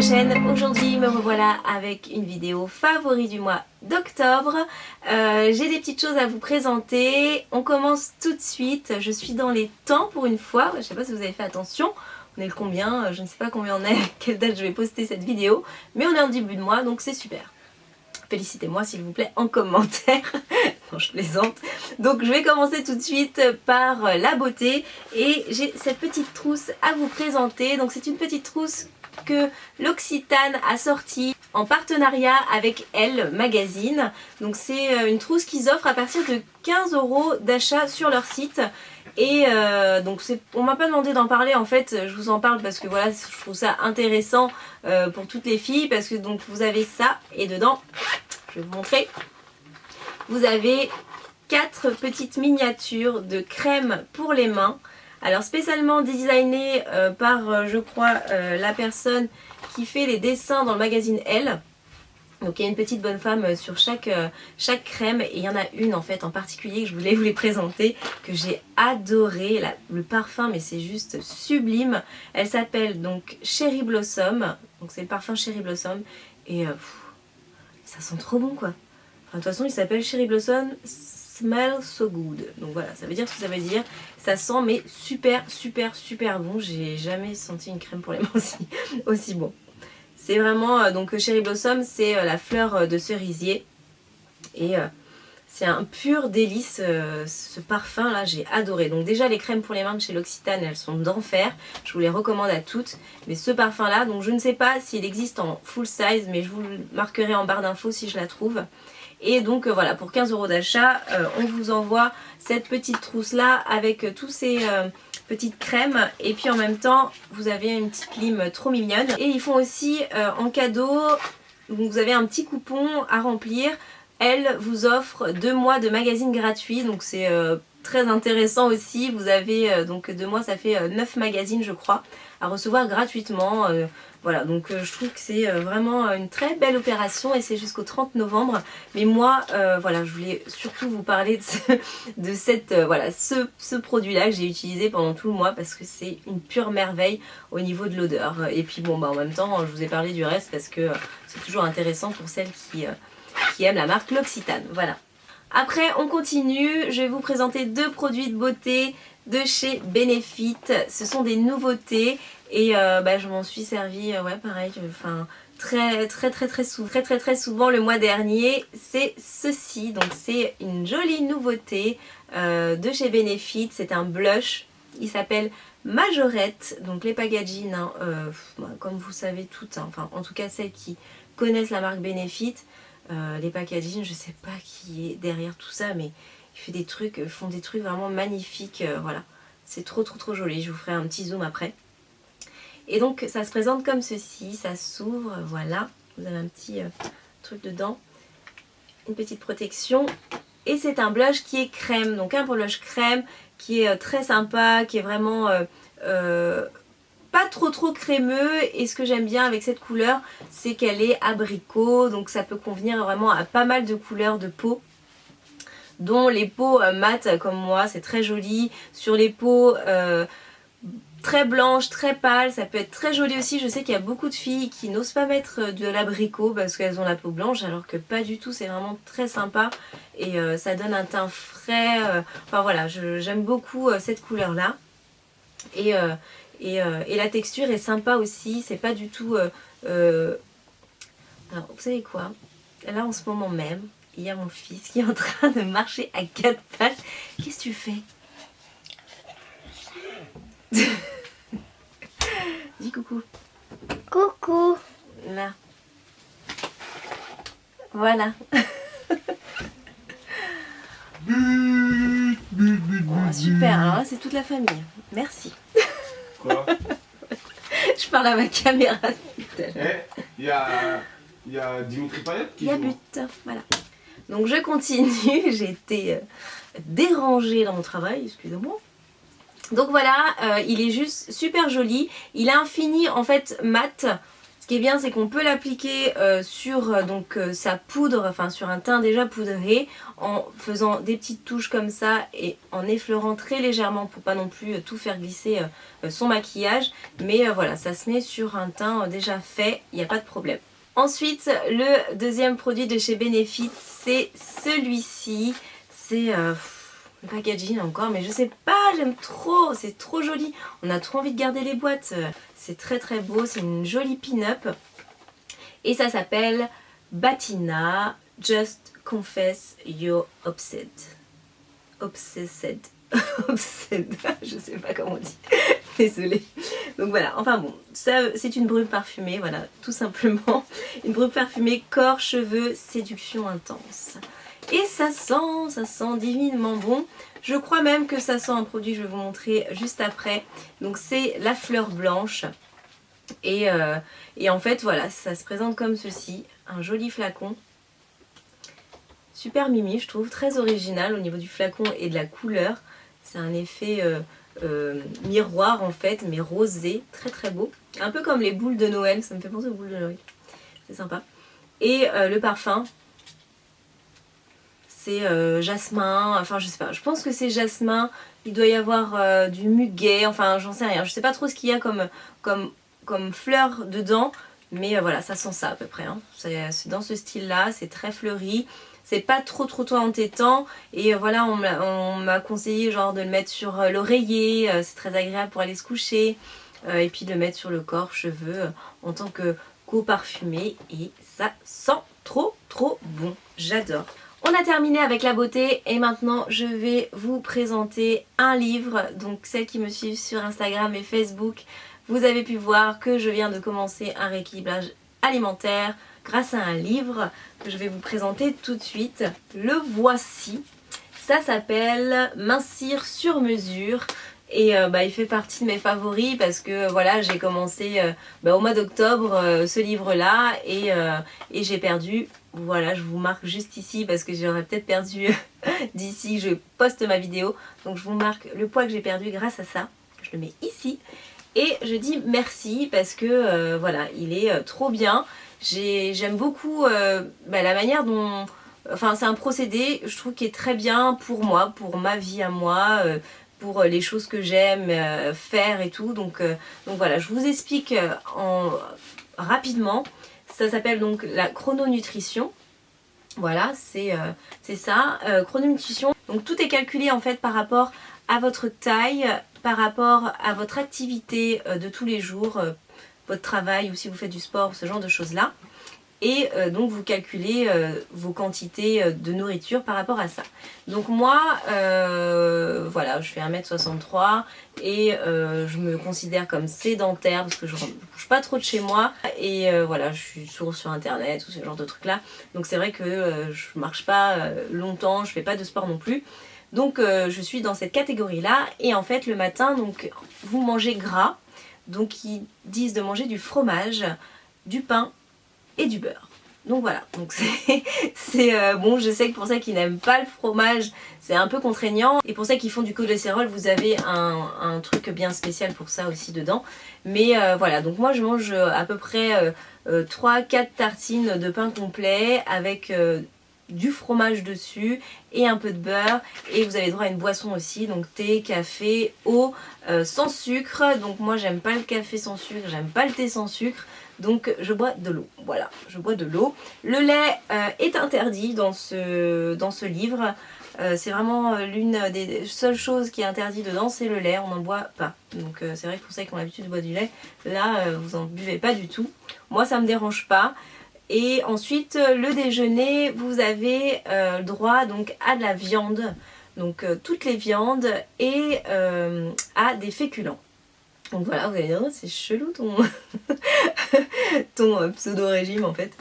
chaîne. Aujourd'hui me revoilà avec une vidéo favori du mois d'octobre. J'ai des petites choses à vous présenter. On commence tout de suite. Je suis dans les temps pour une fois. Je ne sais pas si vous avez fait attention. On est le combien? Je ne sais pas combien on est, à quelle date je vais poster cette vidéo. Mais on est en début de mois donc c'est super. Félicitez-moi s'il vous plaît en commentaire. Non, je plaisante. Donc je vais commencer tout de suite par la beauté. Et j'ai cette petite trousse à vous présenter. Donc c'est une petite trousse que l'Occitane a sortie en partenariat avec Elle Magazine. Donc c'est une trousse qu'ils offrent à partir de 15 € d'achat sur leur site. Et donc on m'a pas demandé d'en parler, en fait je vous en parle parce que voilà, je trouve ça intéressant pour toutes les filles, parce que donc vous avez ça et dedans, je vais vous montrer, vous avez 4 petites miniatures de crème pour les mains. Alors spécialement designées par je crois la personne qui fait les dessins dans le magazine Elle. Donc il y a une petite bonne femme sur chaque crème, et il y en a une en fait en particulier que je voulais vous les présenter, que j'ai adoré, le parfum, mais c'est juste sublime. Elle s'appelle donc Cherry Blossom, donc c'est le parfum Cherry Blossom, et ça sent trop bon quoi. Enfin, de toute façon il s'appelle Cherry Blossom Smell So Good, donc voilà, ça veut dire ce que ça veut dire. Ça sent mais super super super bon, j'ai jamais senti une crème pour les mains aussi bon. C'est vraiment, donc Cherry Blossom, c'est la fleur de cerisier. Et c'est un pur délice, ce parfum là, j'ai adoré. Donc déjà les crèmes pour les mains de chez l'Occitane, elles sont d'enfer. Je vous les recommande à toutes. Mais ce parfum là, donc je ne sais pas s'il existe en full size, mais je vous le marquerai en barre d'infos si je la trouve. Et donc voilà, pour 15 € d'achat, on vous envoie cette petite trousse là avec tous ces petites crèmes, et puis en même temps vous avez une petite lime trop mignonne. Et ils font aussi en cadeau, donc vous avez un petit coupon à remplir. Elle vous offre 2 mois de magazine gratuit, donc c'est très intéressant aussi. Vous avez donc 2 mois, ça fait 9 magazines je crois à recevoir gratuitement. Voilà, donc je trouve que c'est vraiment une très belle opération, et c'est jusqu'au 30 novembre. Mais moi, voilà, je voulais surtout vous parler de ce produit-là que j'ai utilisé pendant tout le mois, parce que c'est une pure merveille au niveau de l'odeur. Et puis bon, bah, en même temps, je vous ai parlé du reste parce que c'est toujours intéressant pour celles qui aiment la marque L'Occitane. Voilà. Après, on continue. Je vais vous présenter 2 produits de beauté de chez Benefit. Ce sont des nouveautés. Et je m'en suis servi, ouais pareil, enfin très souvent le mois dernier. C'est ceci, donc c'est une jolie nouveauté de chez Benefit. C'est un blush, il s'appelle Majorette. Donc les packaging, hein, comme vous savez toutes, hein, enfin en tout cas celles qui connaissent la marque Benefit, les packaging, je sais pas qui est derrière tout ça, mais ils font des trucs vraiment magnifiques, voilà. C'est trop joli, je vous ferai un petit zoom après. Et donc ça se présente comme ceci, ça s'ouvre, voilà, vous avez un petit truc dedans, une petite protection, et c'est un blush qui est crème, donc un blush crème qui est très sympa, qui est vraiment pas trop crémeux. Et ce que j'aime bien avec cette couleur, c'est qu'elle est abricot, donc ça peut convenir vraiment à pas mal de couleurs de peau, dont les peaux mates comme moi, c'est très joli. Sur les peaux très blanche, très pâle, ça peut être très joli aussi. Je sais qu'il y a beaucoup de filles qui n'osent pas mettre de l'abricot parce qu'elles ont la peau blanche, alors que pas du tout, c'est vraiment très sympa. Et ça donne un teint frais, enfin voilà, j'aime beaucoup cette couleur là. Et la texture est sympa aussi, c'est pas du tout... Alors vous savez quoi, là en ce moment même, il y a mon fils qui est en train de marcher à 4 pattes. Qu'est-ce que tu fais? Dis coucou. Coucou. Là. Voilà. Oh, super, alors là c'est toute la famille. Merci. Quoi? Je parle à ma caméra. Il y a Dimitri Payet qui Il y a joue. but, voilà. Donc je continue, j'ai été dérangée dans mon travail, excusez-moi. Donc voilà, il est juste super joli. Il a un fini en fait mat. Ce qui est bien, c'est qu'on peut l'appliquer sur sa poudre, enfin sur un teint déjà poudré, en faisant des petites touches comme ça et en effleurant très légèrement pour pas non plus tout faire glisser son maquillage. Mais voilà, ça se met sur un teint déjà fait, il n'y a pas de problème. Ensuite, le deuxième produit de chez Benefit, c'est celui-ci. C'est le packaging encore, mais je sais pas, j'aime trop, c'est trop joli. On a trop envie de garder les boîtes. C'est très très beau, c'est une jolie pin-up. Et ça s'appelle Batina Just Confess You're Obsessed. Obsessed. Obsessed. Je sais pas comment on dit. Désolée. Donc voilà, enfin bon, ça c'est une brume parfumée, voilà, tout simplement. Une brume parfumée, corps, cheveux, séduction intense. Et ça sent divinement bon. Je crois même que ça sent un produit que je vais vous montrer juste après. Donc c'est la fleur blanche. Et en fait voilà, ça se présente comme ceci. Un joli flacon. Super mimi je trouve, très original au niveau du flacon et de la couleur. C'est un effet miroir en fait, mais rosé, très très beau. Un peu comme les boules de Noël, ça me fait penser aux boules de Noël. C'est sympa. Et le parfum. C'est jasmin, enfin je sais pas, je pense que c'est jasmin, il doit y avoir du muguet, enfin j'en sais rien, je sais pas trop ce qu'il y a comme fleur dedans, mais voilà, ça sent ça à peu près, hein. C'est dans ce style là, c'est très fleuri, c'est pas trop entêtant, et voilà, on m'a conseillé genre de le mettre sur l'oreiller, c'est très agréable pour aller se coucher, et puis de le mettre sur le corps, cheveux, en tant que co-parfumé, et ça sent trop bon, j'adore. On a terminé avec la beauté et maintenant je vais vous présenter un livre. Donc celles qui me suivent sur Instagram et Facebook, vous avez pu voir que je viens de commencer un rééquilibrage alimentaire grâce à un livre que je vais vous présenter tout de suite. Le voici. Ça s'appelle Mincir sur mesure. Et il fait partie de mes favoris parce que voilà, j'ai commencé au mois d'octobre ce livre là et j'ai perdu, voilà, je vous marque juste ici parce que j'aurais peut-être perdu d'ici que je poste ma vidéo, donc je vous marque le poids que j'ai perdu grâce à ça, je le mets ici et je dis merci parce que voilà, il est trop bien. J'aime beaucoup la manière dont, enfin c'est un procédé je trouve qui est très bien pour moi, pour ma vie à moi, pour les choses que j'aime faire et tout, donc voilà, je vous explique rapidement. Ça s'appelle donc la chrononutrition, voilà, c'est ça, chrononutrition. Donc tout est calculé en fait par rapport à votre taille, par rapport à votre activité de tous les jours, votre travail ou si vous faites du sport, ce genre de choses là. Et donc vous calculez vos quantités de nourriture par rapport à ça. Donc moi, voilà, je fais 1m63 et je me considère comme sédentaire parce que je ne bouge pas trop de chez moi. Et voilà, je suis toujours sur internet ou ce genre de trucs là. Donc c'est vrai que je marche pas longtemps, je fais pas de sport non plus. Donc je suis dans cette catégorie là. Et en fait le matin, donc vous mangez gras. Donc ils disent de manger du fromage, du pain et du beurre. Donc voilà, donc c'est bon, je sais que pour ceux qui n'aiment pas le fromage, c'est un peu contraignant. Et pour ceux qui font du cholestérol, vous avez un truc bien spécial pour ça aussi dedans. Mais voilà, donc moi je mange à peu près 3-4 tartines de pain complet avec du fromage dessus et un peu de beurre, et vous avez droit à une boisson aussi, donc thé, café, eau, sans sucre. Donc moi j'aime pas le café sans sucre, j'aime pas le thé sans sucre, donc je bois de l'eau. Voilà, je bois de l'eau. Le lait est interdit dans ce livre. C'est vraiment l'une des seules choses qui est interdite dedans, c'est le lait, on n'en boit pas. Donc c'est vrai que pour ceux qui ont l'habitude de boire du lait, là vous en buvez pas du tout. Moi ça me dérange pas. Et ensuite le déjeuner, vous avez droit donc à de la viande, donc toutes les viandes, et à des féculents. Donc voilà, vous allez dire, oh, c'est chelou ton, ton pseudo-régime en fait.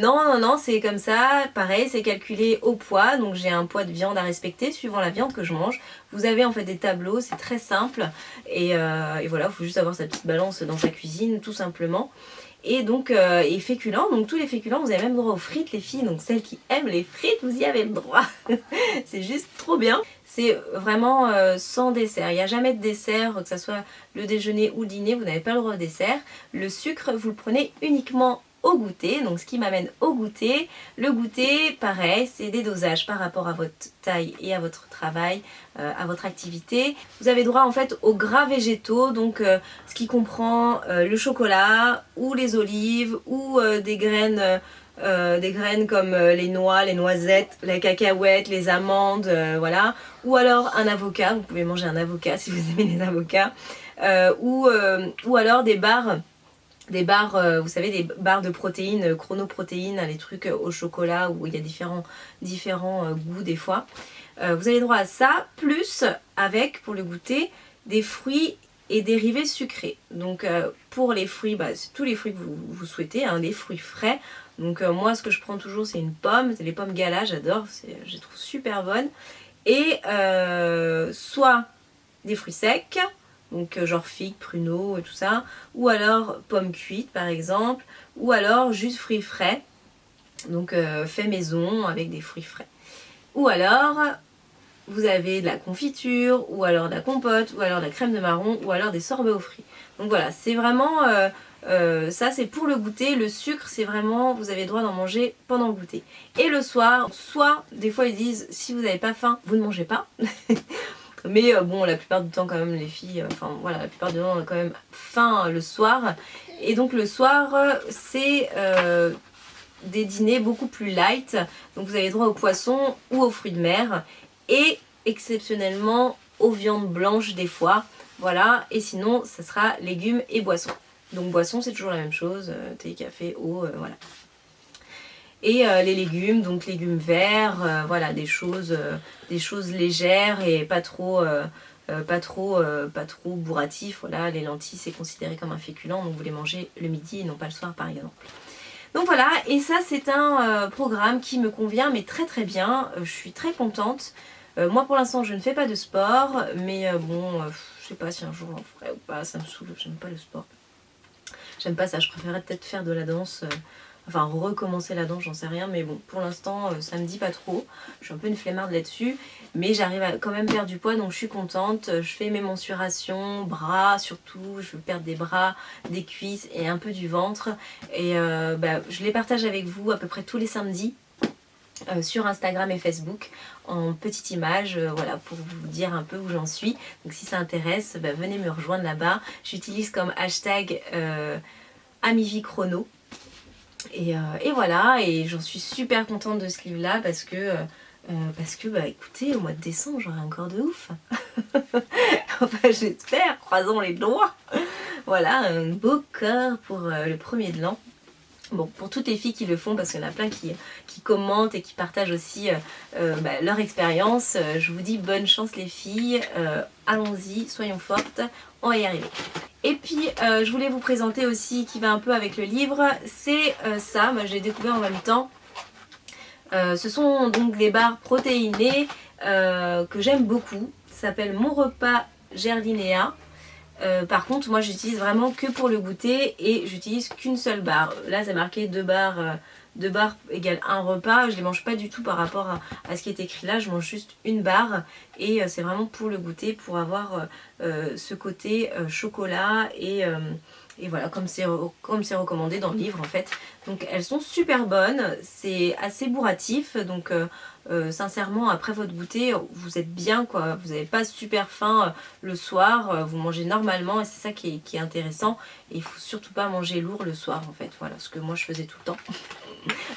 Non, c'est comme ça, pareil, c'est calculé au poids, donc j'ai un poids de viande à respecter suivant la viande que je mange. Vous avez en fait des tableaux, c'est très simple, et voilà, il faut juste avoir sa petite balance dans sa cuisine, tout simplement. et donc et féculents, donc tous les féculents, vous avez même droit aux frites les filles, donc celles qui aiment les frites, vous y avez le droit. C'est juste trop bien. C'est vraiment sans dessert, il n'y a jamais de dessert, que ce soit le déjeuner ou le dîner, vous n'avez pas le droit au dessert. Le sucre, vous le prenez uniquement au goûter, donc ce qui m'amène au goûter. Le goûter, pareil, c'est des dosages par rapport à votre taille et à votre travail, à votre activité. Vous avez droit en fait aux gras végétaux, donc ce qui comprend le chocolat ou les olives ou des graines comme les noix, les noisettes, les cacahuètes, les amandes, voilà. Ou alors un avocat, vous pouvez manger un avocat si vous aimez les avocats. Ou alors des barres, vous savez, des barres de protéines, chronoprotéines, les trucs au chocolat où il y a différents goûts des fois. Vous avez droit à ça, plus avec, pour le goûter, des fruits et dérivés sucrés. Donc pour les fruits, c'est tous les fruits que vous souhaitez, hein, des fruits frais. Donc moi ce que je prends toujours c'est une pomme, c'est les pommes Gala, j'adore, je les trouve super bonnes. Et soit des fruits secs, donc genre figues, pruneaux et tout ça, ou alors pommes cuites par exemple, ou alors juste fruits frais, donc fait maison avec des fruits frais. Ou alors vous avez de la confiture, ou alors de la compote, ou alors de la crème de marron, ou alors des sorbets aux fruits. Donc voilà, c'est vraiment, ça c'est pour le goûter, le sucre c'est vraiment, vous avez le droit d'en manger pendant le goûter. Et le soir, soit des fois ils disent, si vous n'avez pas faim, vous ne mangez pas. Mais bon, la plupart du temps quand même les filles, enfin voilà, la plupart du temps on a quand même faim le soir. Et donc le soir, c'est des dîners beaucoup plus light. Donc vous avez droit aux poissons ou aux fruits de mer. Et exceptionnellement aux viandes blanches des fois. Voilà, et sinon ça sera légumes et boissons. Donc boissons c'est toujours la même chose, thé, café, eau, voilà. Et les légumes, donc légumes verts, voilà, des choses légères et pas trop bourratifs. Voilà, les lentilles c'est considéré comme un féculent, donc vous les mangez le midi et non pas le soir par exemple. Donc voilà, et ça c'est un programme qui me convient mais très très bien, je suis très contente. Moi pour l'instant je ne fais pas de sport, mais bon, je sais pas si un jour j'en ferai ou pas, ça me saoule, j'aime pas le sport. J'aime pas ça, je préférerais peut-être faire de la danse, enfin recommencer la danse, j'en sais rien, mais bon, pour l'instant ça me dit pas trop. Je suis un peu une flemmarde là-dessus, mais j'arrive à quand même perdre du poids, donc je suis contente. Je fais mes mensurations, bras surtout, je veux perdre des bras, des cuisses et un peu du ventre. Et je les partage avec vous à peu près tous les samedis. Sur Instagram et Facebook en petite image, voilà, pour vous dire un peu où j'en suis. Donc si ça intéresse, venez me rejoindre là-bas. J'utilise comme hashtag AmiVieChrono. Et voilà, et j'en suis super contente de ce livre-là parce que écoutez, au mois de décembre, j'aurai un corps de ouf. Enfin, j'espère, croisons les doigts. Voilà, un beau corps pour le premier de l'an. Bon, pour toutes les filles qui le font, parce qu'il y en a plein qui commentent et qui partagent aussi leur expérience, je vous dis bonne chance les filles, allons-y, soyons fortes, on va y arriver. Et puis je voulais vous présenter aussi, qui va un peu avec le livre, c'est ça, moi j'ai découvert en même temps. Ce sont donc des barres protéinées que j'aime beaucoup, ça s'appelle Mon Repas Gerlinéa. Par contre moi j'utilise vraiment que pour le goûter et j'utilise qu'une seule barre. Là c'est marqué 2 barres égale un repas. Je les mange pas du tout par rapport à ce qui est écrit là, je mange juste une barre et c'est vraiment pour le goûter, pour avoir ce côté chocolat et voilà, comme c'est recommandé dans le livre en fait. Donc elles sont super bonnes, c'est assez bourratif, donc sincèrement après votre goûter vous êtes bien quoi, vous n'avez pas super faim le soir, vous mangez normalement et c'est ça qui est intéressant. Et il faut surtout pas manger lourd le soir en fait, voilà, ce que moi je faisais tout le temps.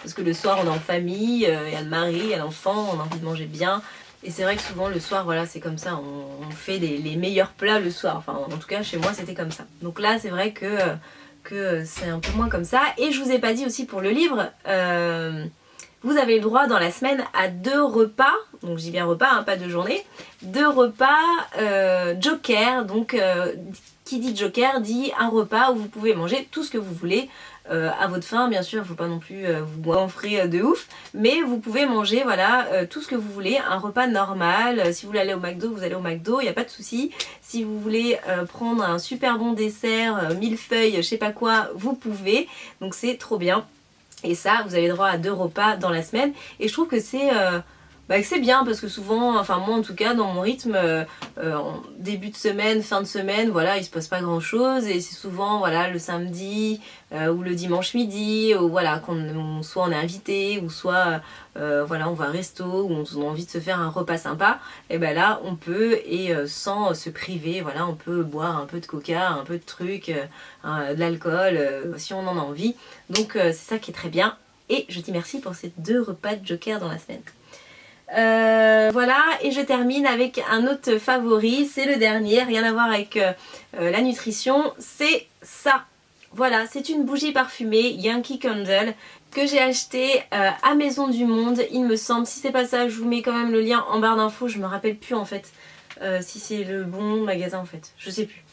Parce que le soir on est en famille, il y a le mari, il y a l'enfant, on a envie de manger bien. Et c'est vrai que souvent le soir, voilà, c'est comme ça, on fait les meilleurs plats le soir. Enfin, en tout cas, chez moi, c'était comme ça. Donc là, c'est vrai que c'est un peu moins comme ça. Et je vous ai pas dit aussi pour le livre, vous avez le droit dans la semaine à 2 repas. Donc je dis bien repas, hein, pas 2 journées. 2 repas Joker. Donc qui dit Joker dit un repas où vous pouvez manger tout ce que vous voulez. à votre faim, bien sûr, il ne faut pas non plus vous goinfrer de ouf, mais vous pouvez manger voilà, tout ce que vous voulez, un repas normal. Si vous voulez aller au McDo, vous allez au McDo, il n'y a pas de souci. Si vous voulez prendre un super bon dessert, millefeuille, je sais pas quoi, vous pouvez, donc c'est trop bien. Et ça, vous avez droit à 2 repas dans la semaine, et je trouve que c'est bien parce que souvent, enfin moi en tout cas dans mon rythme, en début de semaine, fin de semaine, voilà, il se passe pas grand chose et c'est souvent voilà le samedi ou le dimanche midi, ou voilà, soit on est invité ou soit voilà on va à un resto ou on a envie de se faire un repas sympa, et ben là on peut et sans se priver, voilà, on peut boire un peu de coca, un peu de trucs, de l'alcool si on en a envie. Donc c'est ça qui est très bien et je dis merci pour ces 2 repas de Joker dans la semaine. Voilà, et je termine avec un autre favori, c'est le dernier, rien à voir avec la nutrition, c'est ça. Voilà, c'est une bougie parfumée Yankee Candle que j'ai acheté à Maison du Monde, il me semble. Si c'est pas ça, je vous mets quand même le lien en barre d'infos, je me rappelle plus en fait si c'est le bon magasin en fait, je sais plus.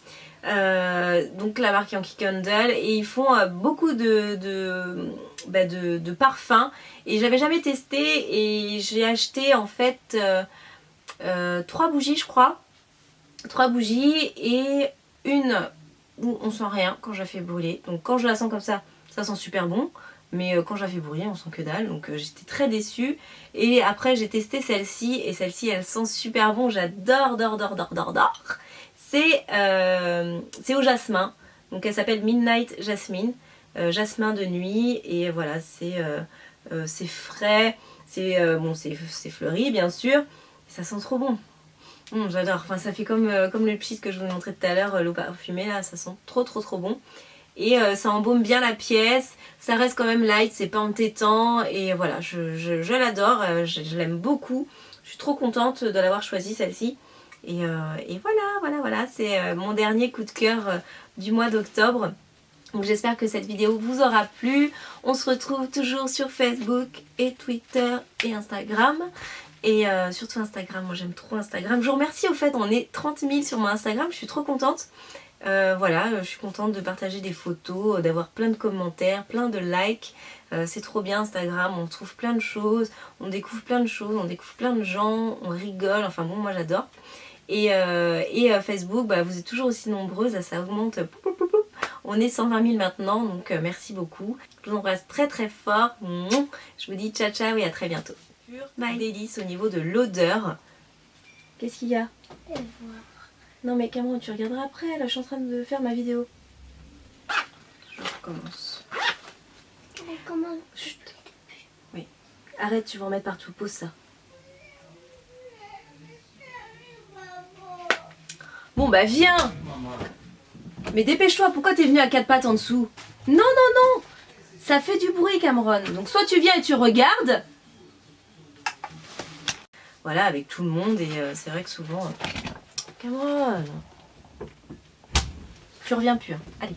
Donc la marque Yankee Candle, et ils font beaucoup de parfums, et j'avais jamais testé et j'ai acheté en fait 3 bougies je crois, 3 bougies et une où on sent rien quand je la fais brûler. Donc quand je la sens comme ça sent super bon, mais quand je la fais brûler on sent que dalle, donc j'étais très déçue. Et après j'ai testé celle-ci, et celle-ci elle sent super bon, j'adore. C'est au jasmin, donc elle s'appelle Midnight Jasmine, jasmin de nuit, et voilà, c'est frais, c'est fleuri bien sûr, et ça sent trop bon. J'adore, enfin ça fait comme le pchit que je vous montrais tout à l'heure, l'eau parfumée là, ça sent trop bon. Et ça embaume bien la pièce, ça reste quand même light, c'est pas entêtant, et voilà, je l'adore, je l'aime beaucoup, je suis trop contente de l'avoir choisie celle-ci. Et voilà, c'est mon dernier coup de cœur du mois d'octobre. Donc j'espère que cette vidéo vous aura plu. On se retrouve toujours sur Facebook et Twitter et Instagram. Et surtout Instagram, moi j'aime trop Instagram. Je vous remercie, au fait, on est 30 000 sur mon Instagram, je suis trop contente. Voilà, je suis contente de partager des photos, d'avoir plein de commentaires, plein de likes. C'est trop bien Instagram, on trouve plein de choses, on découvre plein de choses, on découvre plein de gens, on rigole, enfin bon, moi j'adore. Et Facebook, vous êtes toujours aussi nombreuses, ça augmente. On est 120 000 maintenant, donc merci beaucoup. Je vous embrasse très fort. Je vous dis ciao ciao et à très bientôt. Bye. Délice au niveau de l'odeur. Qu'est-ce qu'il y a? Non mais Cameron, tu regarderas après, là je suis en train de faire ma vidéo. Je recommence. Chut. Oui. Arrête, tu vas en mettre partout, pose ça. Bon bah viens. Mais dépêche-toi, pourquoi t'es venu à 4 pattes en dessous? Non, ça fait du bruit Cameron. Donc soit tu viens et tu regardes. Voilà, avec tout le monde, et c'est vrai que souvent... Cameron, tu reviens plus, hein. Allez.